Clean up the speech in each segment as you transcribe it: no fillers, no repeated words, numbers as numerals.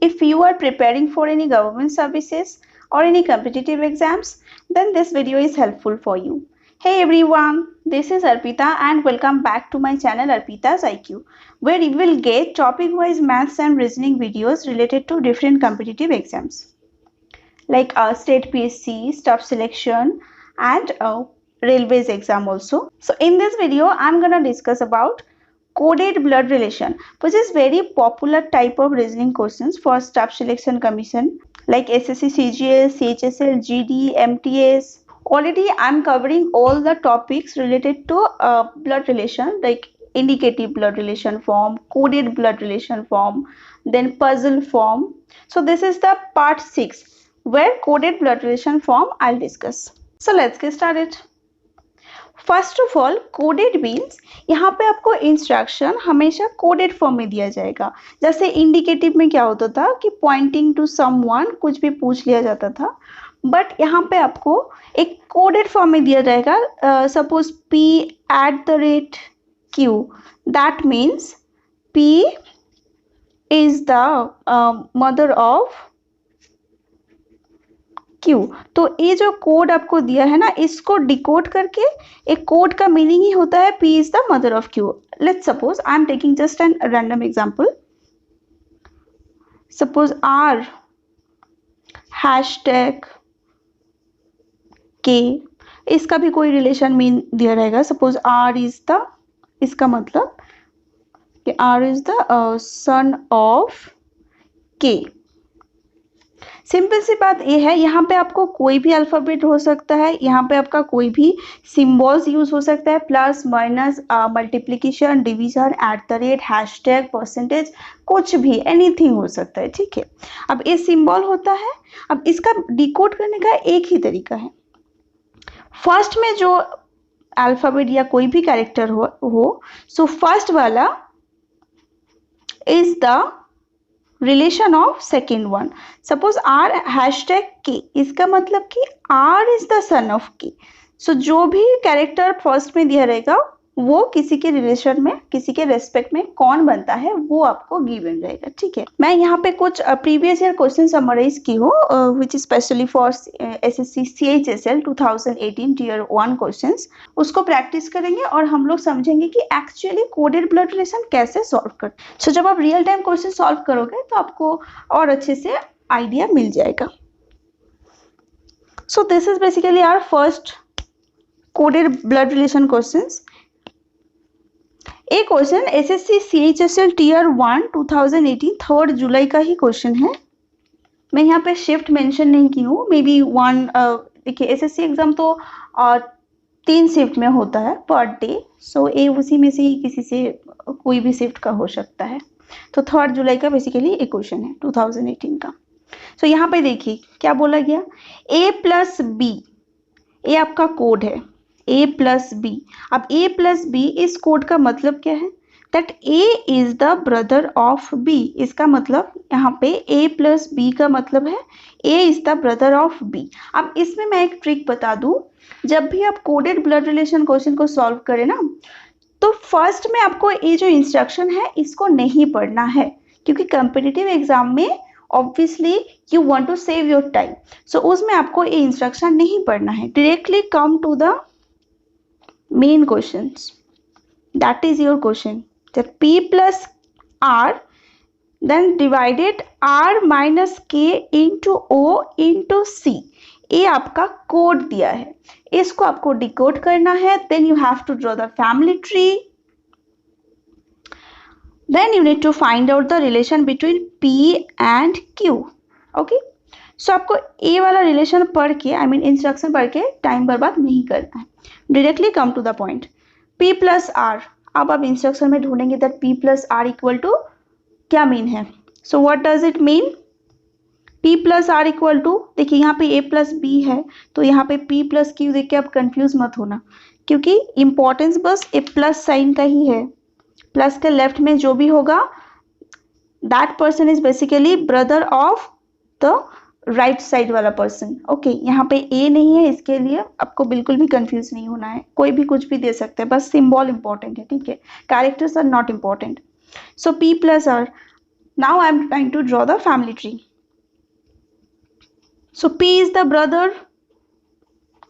If you are preparing for any government services or any competitive exams, then this video is helpful for you. Hey everyone, this is Arpita and welcome back to my channel Arpita's IQ, where you will get topic-wise maths and reasoning videos related to different competitive exams like state PSC, staff selection and railways exam also. So in this video, I'm gonna discuss about coded blood relation, which is very popular type of reasoning questions for staff selection commission like SSC, CGL, CHSL, GD, MTS. Already I'm covering all the topics related to blood relation like indicative blood relation form, coded blood relation form, then puzzle form. So this is the part 6 where coded blood relation form I'll discuss. So let's get started. First of all coded means यहाँ पे आपको instruction हमेशा coded form में दिया जाएगा. जैसे indicative में क्या होता था कि पॉइंटिंग टू समवन कुछ भी पूछ लिया जाता था, बट यहाँ पे आपको एक कोडेड फॉर्म में दिया जाएगा. Suppose P@Q, that means P is the mother of Q. तो ये जो कोड आपको दिया है ना, इसको डिकोड करके एक कोड का मीनिंग ही होता है P is the mother of Q. Let's suppose I am taking just an random example. Suppose R #K, इसका भी कोई रिलेशन मीन दिया रहेगा. सपोज R इज द, इसका मतलब कि R is the son of K. Simple सी बात ये है, यहाँ पे आपको कोई भी अल्फाबेट हो सकता है, यहाँ पे आपका कोई भी सिंबल्स यूज हो सकता है, plus minus multiplication division #, percentage, कुछ भी एनीथिंग हो सकता है. ठीक है, अब ये सिंबल होता है. अब इसका डिकोड करने का एक ही तरीका है. फर्स्ट में जो अल्फाबेट या कोई भी कैरेक्टर हो सो फर्स्ट वाला is the relation of second one. Suppose R #K, इसका मतलब कि R is the son of K. सो जो भी कैरेक्टर फर्स्ट में दिया रहेगा वो किसी के रिलेशन में, किसी के रेस्पेक्ट में कौन बनता है वो आपको गिवन रहेगा. ठीक है, मैं यहाँ पे कुछ प्रीवियस ईयर क्वेश्चन समराइज की हूँ which is specially for SSC CHSL 2018 Tier 1 questions. उसको प्रैक्टिस करेंगे और हम लोग समझेंगे कि एक्चुअली कोडेड ब्लड रिलेशन कैसे सॉल्व कर. सो जब आप रियल टाइम क्वेश्चन सॉल्व करोगे तो आपको और अच्छे से आइडिया मिल जाएगा. So this is basically our first coded blood relation questions. एक क्वेश्चन SSC CHSL Tier 1 2018 3 जुलाई का ही क्वेश्चन है. मैं यहाँ पे शिफ्ट मेंशन नहीं की हूँ, मे बी 1. देखिए SSC एग्जाम तो 3 शिफ्ट में होता है पर डे. सो ये उसी में से ही किसी से कोई भी शिफ्ट का हो सकता है. तो 3 जुलाई का बेसिकली एक क्वेश्चन है 2018 का. सो यहाँ पे देखिए क्या बोला गया, A+B, ये आपका कोड है A+B. अब A+B इस कोड का मतलब क्या है, that A is the brother of B. इसका मतलब यहाँ पे A+B का मतलब है A is the brother of B. अब इसमें मैं एक ट्रिक बता दूं, जब भी आप कोडेड ब्लड रिलेशन क्वेश्चन को सॉल्व करें ना, तो फर्स्ट में आपको ये जो इंस्ट्रक्शन है इसको नहीं पढ़ना है, क्योंकि कॉम्पिटिटिव एग्जाम में obviously you want to save your time. So उसमें आपको ये इंस्ट्रक्शन नहीं पढ़ना है. Directly come to the main questions. That is your question, that P plus R then divided R - K into O into C. ये आपका code दिया है, इसको आपको डिकोड करना है. then you have to draw the family tree. then you need to find out the relation between P and Q. okay, सो आपको ए वाला रिलेशन पढ़ के, आई मीन इंस्ट्रक्शन पढ़ के टाइम बर्बाद नहीं करना है. Directly come to the point. P+R, अब आप इंस्ट्रक्शन में ढूंढेंगे दैट P+R इक्वल टू क्या मीन है. So what does it mean, P+R equal to, देखिए यहाँ पे A+B है तो यहाँ पे P+Q देख के आप कंफ्यूज मत होना, क्योंकि इंपॉर्टेंस बस ए प्लस साइन का ही है. प्लस के लेफ्ट में जो भी होगा that person is basically brother of the right side वाला पर्सन. ओके, यहाँ पे ए नहीं है, इसके लिए आपको बिल्कुल भी कंफ्यूज नहीं होना है. कोई भी कुछ भी दे सकते हैं, बस सिंबल इंपॉर्टेंट है. ठीक है, characters are not important. So P+R, Now I am trying to draw the family tree. So P is the brother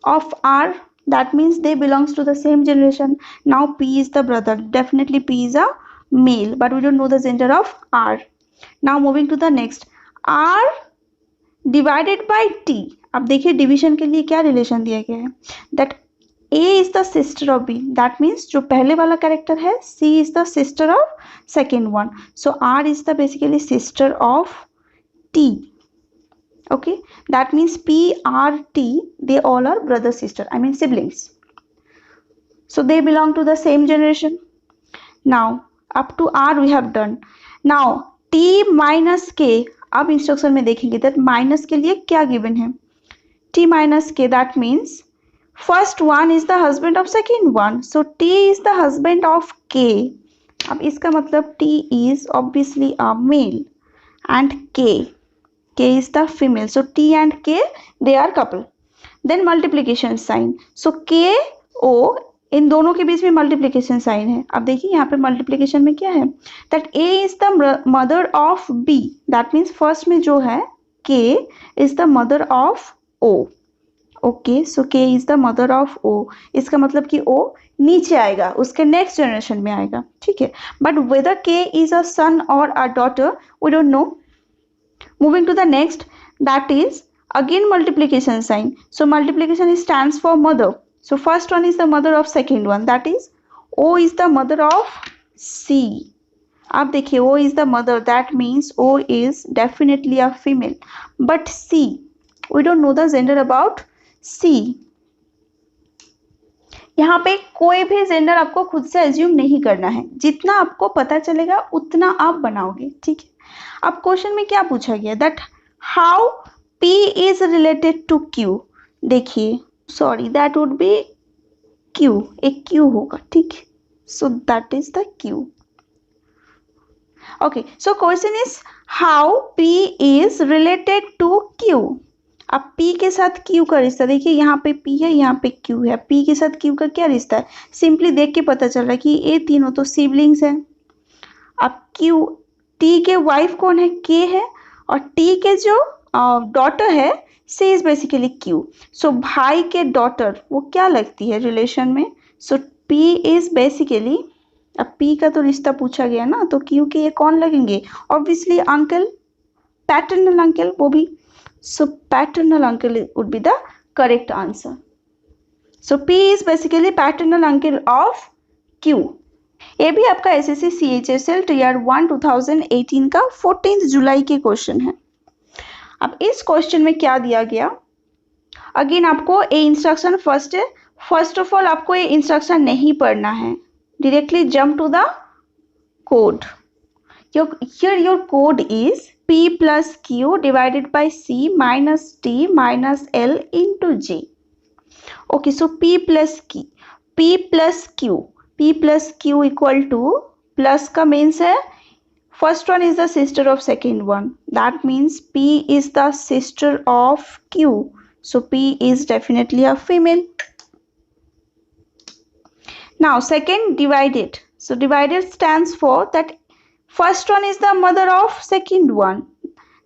of R, that means they belongs to the same generation. Now P is the brother, definitely P is a male, but we don't know the gender of R. Now moving to the next, R divided by T. अब देखिए division के लिए क्या relation दिया गया है, that A is the sister of B, that means जो पहले वाला कैरेक्टर है C is the sister of second one, so R is the basically sister of T. Okay, that means P, R, T, they all are brother sister, I mean siblings, so they belong to the same generation. Now up to R we have done. Now T minus K, अब instruction में देखेंगे that minus के लिए क्या given है, T minus K, that means first one is the husband of second one, so T is the husband of K. अब इसका मतलब T is obviously a male and K is the female, so T and K they are couple. Then multiplication sign, so K O, इन दोनों के बीच में multiplication sign है. अब देखिए यहाँ पे मल्टीप्लिकेशन में क्या है, that A is the mother of B, that means first में जो है K is the mother of O. Okay, so K is the mother of O, इसका मतलब कि O नीचे आएगा, उसके नेक्स्ट जनरेशन में आएगा, ठीक है. But whether K is a son or a daughter we don't know. Moving to the next, that is again multiplication sign, so multiplication stands for mother, so first one is the mother of second one, that is O is the mother of C. अब देखिए O is the mother, that means O is definitely a female, but C we don't know the gender about C. यहाँ पे कोई भी gender आपको खुद से assume नहीं करना है, जितना आपको पता चलेगा उतना आप बनाओगे, ठीक है. अब क्वेश्चन में क्या पूछा गया, that how P is related to Q. देखिए sorry that would be Q, एक Q होगा, ठीक है, so that is the Q. Okay, so question is how P is related to Q. अब P के साथ Q का रिश्ता देखिए, यहाँ पे P है, यहाँ पे Q है, P के साथ Q का क्या रिश्ता है, सिंपली देख के पता चल रहा है कि ये तीनों तो सिबलिंग्स हैं. अब Q, T के वाइफ कौन है, K है, और T के जो डॉटर है C इज बेसिकली Q, सो भाई के डॉटर वो क्या लगती है रिलेशन में, सो P इज बेसिकली, अब P का तो रिश्ता पूछा गया ना, तो Q के ये कौन लगेंगे, ऑब्वियसली अंकल, पैटर्नल अंकल वो भी, so paternal uncle would be the correct answer. So P is basically paternal uncle of Q. ये भी आपका SSC CHSL Tier 1 2018 का 14 जुलाई के क्वेश्चन है. अब इस क्वेश्चन में क्या दिया गया, अगेन आपको ये इंस्ट्रक्शन फर्स्ट ऑफ ऑल आपको ये इंस्ट्रक्शन नहीं पढ़ना है, directly jump to the code. Here your code is P plus Q divided by C minus T minus L into J. Okay, so P plus Q equal to, plus का means है first one is the sister of second one, that means P is the sister of Q, so P is definitely a female. Now second divided, so divided stands for that first one is the mother of second one,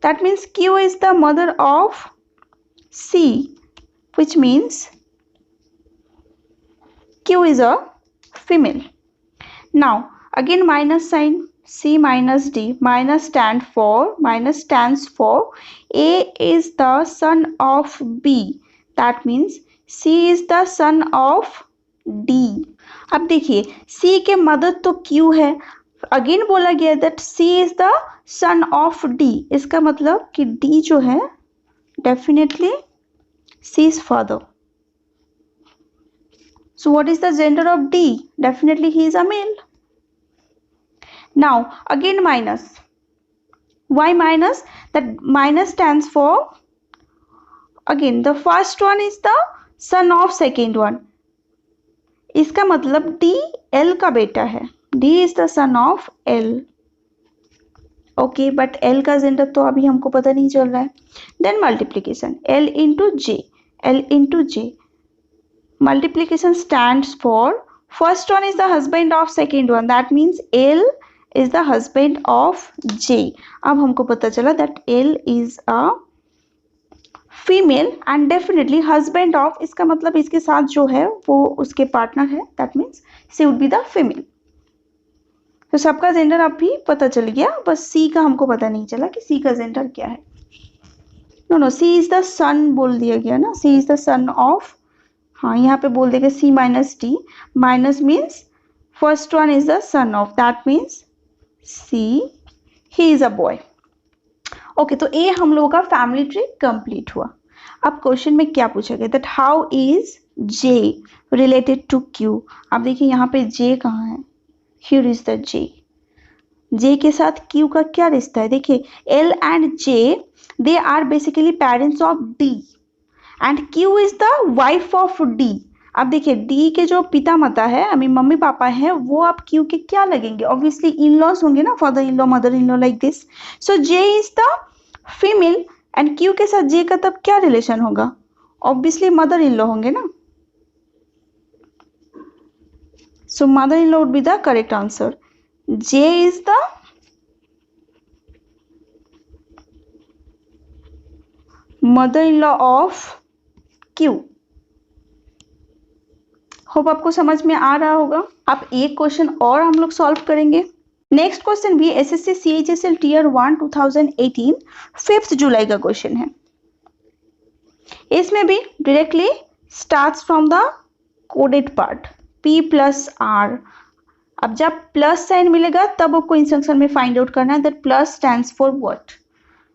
that means Q is the mother of C, which means Q is a female. Now again minus sign, C minus D, minus stands for A is the son of B, that means C is the son of D. अब देखिए C के mother तो Q है, again बोला गया that C is the son of D, इसका मतलब कि D जो है definitely C is father. So what is the gender of D, definitely he is a male. Now again minus, why minus, that minus stands for again the first one is the son of second one, इसका मतलब D L का बेटा है, D is the son of L. Okay, but L का gender तो अभी हमको पता नहीं चल रहा है. Then multiplication, L into J. Multiplication stands for first one is the husband of second one, that means L is the husband of J. अब हमको पता चला that L is a female and definitely husband of, इसका मतलब इसके साथ जो है वो उसके पार्टनर है, that means she would be the female. तो सबका जेंडर अब भी पता चल गया, बस सी का हमको पता नहीं चला कि सी का जेंडर क्या है. No C is the son बोल दिया गया ना, C is the son of, हाँ यहाँ पे बोल देगा C minus T, minus means first one is the son of, that means C, he is a boy. Okay, तो ए हम लोगों का फैमिली ट्री कंप्लीट हुआ. अब क्वेश्चन में क्या पूछा गया, that how is J related to Q. अब देखिए यहाँ पे जे कहाँ है, here is the J. J के साथ क्यू का क्या रिश्ता है, देखिए L and J they are basically parents of D and Q is the wife of D. अब देखिए डी के जो पिता माता है, आई मीन मम्मी पापा है, वो आप क्यू के क्या लगेंगे, ऑब्वियसली इन लॉज होंगे ना, father in law, mother in law, like this. So J is the female and Q के साथ जे का तब क्या रिलेशन होगा, ऑब्वियसली मदर इन लॉ होंगे ना. So mother in law would be the correct answer. J is the mother in law of Q. Hope आपको समझ में आ रहा होगा. अब एक क्वेश्चन और हम लोग सॉल्व करेंगे. नेक्स्ट क्वेश्चन भी एसएससी सीएचएसएल टीयर 1 2018 5 जुलाई का क्वेश्चन है. इसमें भी directly starts from the coded part P plus R. अब जब प्लस साइन मिलेगा तब आपको इंस्ट्रक्शन में फाइंड आउट करना है that plus stands for what.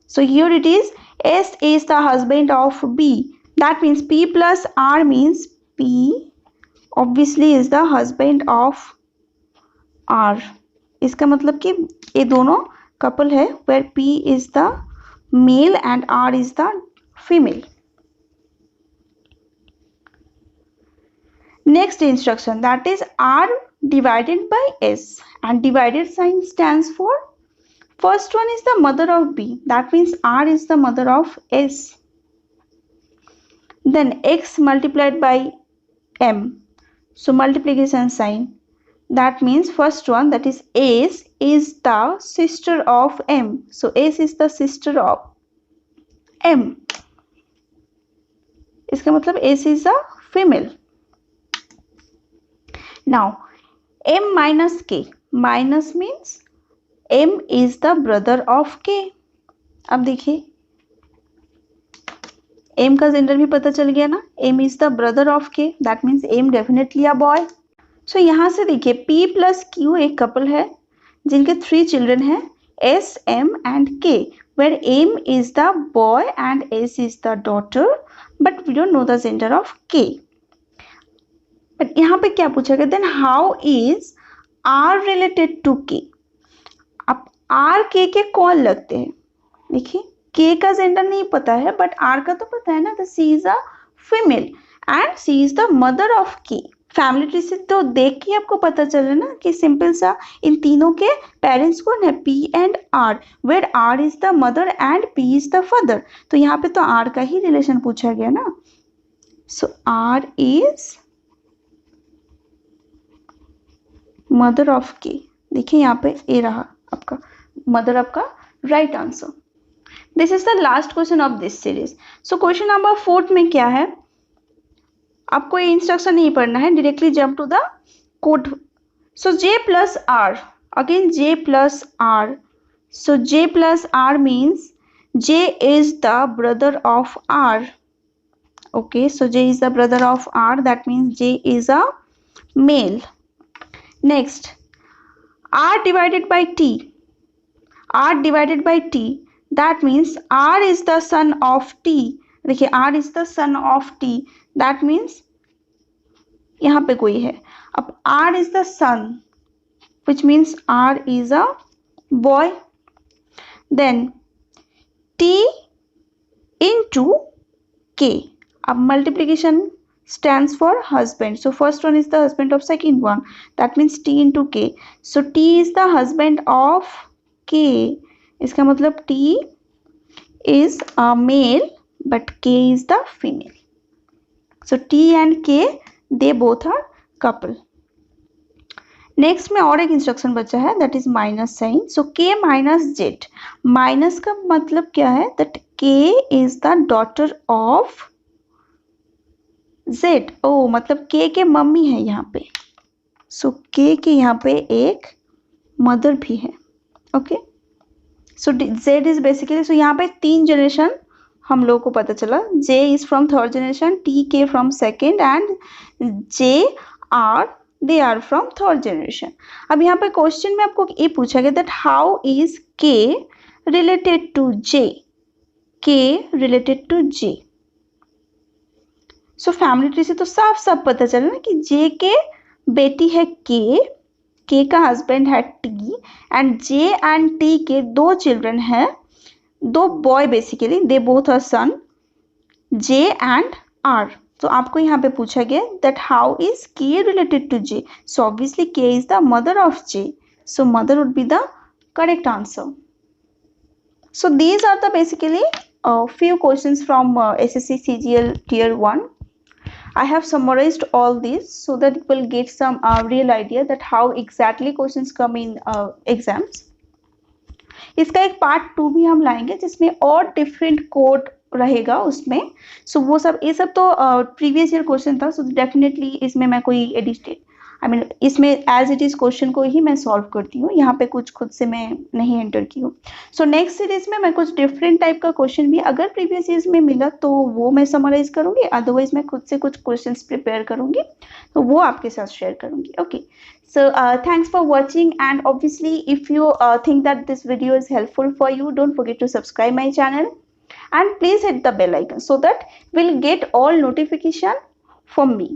So here it is S is the husband of B. That means P plus R means P obviously is the husband of R. इसका मतलब कि ये दोनों couple है where P is the male and R is the female. Next instruction, that is R divided by S and divided sign stands for, first one is the mother of B, that means R is the mother of S. Then X multiplied by M, so multiplication sign, that means first one, that is S is the sister of M, so S is the sister of M. इसका मतलब S is a female. Now M minus K, minus means M is the brother of K. अब देखिए M का gender भी पता चल गया ना, M is the brother of K, that means M definitely a boy. So यहाँ से देखिए P plus Q एक कपल है जिनके 3 चिल्ड्रन हैं S, M and K, where M is the boy and S is the daughter, but we don't know the gender of K. But यहाँ पे क्या पूछा गया, then how is R related to K. अब are के कौन लगते हैं, देखिए के का जेंडर नहीं पता है बट आर का तो पता है ना, तो C is a female and C is the mother of K. Family tree से तो देख के आपको पता चला ना कि सिंपल सा इन तीनों के पेरेंट्स कौन है, P and R, where R is the mother and P is the father. तो यहाँ पे तो आर का ही रिलेशन पूछा गया ना. सो आर इज मदर ऑफ के. देखिए यहाँ पे ए रहा आपका मदर आपका right answer. This is the last question of this series. So question number 4 में क्या है, आपको ये इंस्ट्रक्शन नहीं पढ़ना है, directly jump to the code. So J plus R, again J plus R. So J plus R means J is the brother of R. Okay, so J is the brother of R, that means J is a male. Next R divided by T, R divided by T, that means R is the son of T. देखिए R is the son of T, that means यहाँ पे कोई है. अब R is the son, which means R is a boy. Then T into K. अब multiplication stands for husband, so first one is the husband of second one, that means T into K. So T is the husband of K, इसका मतलब T is a male but K is the female. So T and K, they both are couple. Next में और एक instruction बचा है, that is minus sign. सो के minus Z. Minus का मतलब क्या है, that K is the daughter of Z. ओ मतलब के मम्मी है यहाँ पे. सो के यहाँ पे एक मदर भी है. Okay, so Z is basically, so यहाँ पे 3 जनरेशन हम लोग को पता चला. J is from third generation, T K from second and J R they are from third generation. अब यहाँ पे क्वेश्चन में आपको ये पूछा गया that how is K related to J. K related to J. So family tree से तो साफ साफ पता चला ना कि जे के बेटी है के का हस्बैंड है T, and J and T के 2 चिल्ड्रन है, 2 boy basically, they both are son, J and R. तो आपको यहाँ पे पूछा गया that how is K related to J. So obviously K is the mother of J, so mother would be the correct answer. So these are the basically few questions from SSC CGL Tier 1. I have summarized all these so that you will get some real idea that how exactly questions come in exams. इसका एक part 2 भी हम लाएंगे जिसमें और different code रहेगा उसमें. सो वो सब, ये सब तो प्रीवियस ईयर क्वेश्चन था. सो डेफिनेटली इसमें मैं कोई एडिटेड, आई मीन इसमें एज इट इज क्वेश्चन को ही मैं सॉल्व करती हूँ. यहाँ पे कुछ खुद से मैं नहीं एंटर की हूँ. सो नेक्स्ट सीरीज में मैं कुछ डिफरेंट टाइप का क्वेश्चन भी अगर प्रीवियस ईयर्स में मिला तो वो मैं समराइज करूंगी, अदरवाइज मैं खुद से कुछ क्वेश्चंस प्रिपेयर करूंगी तो वो आपके साथ शेयर करूंगी. Okay, so thanks for watching, and obviously if you think that this video is helpful for you, don't forget to subscribe my channel and please hit the bell icon so that we'll get all notification from me.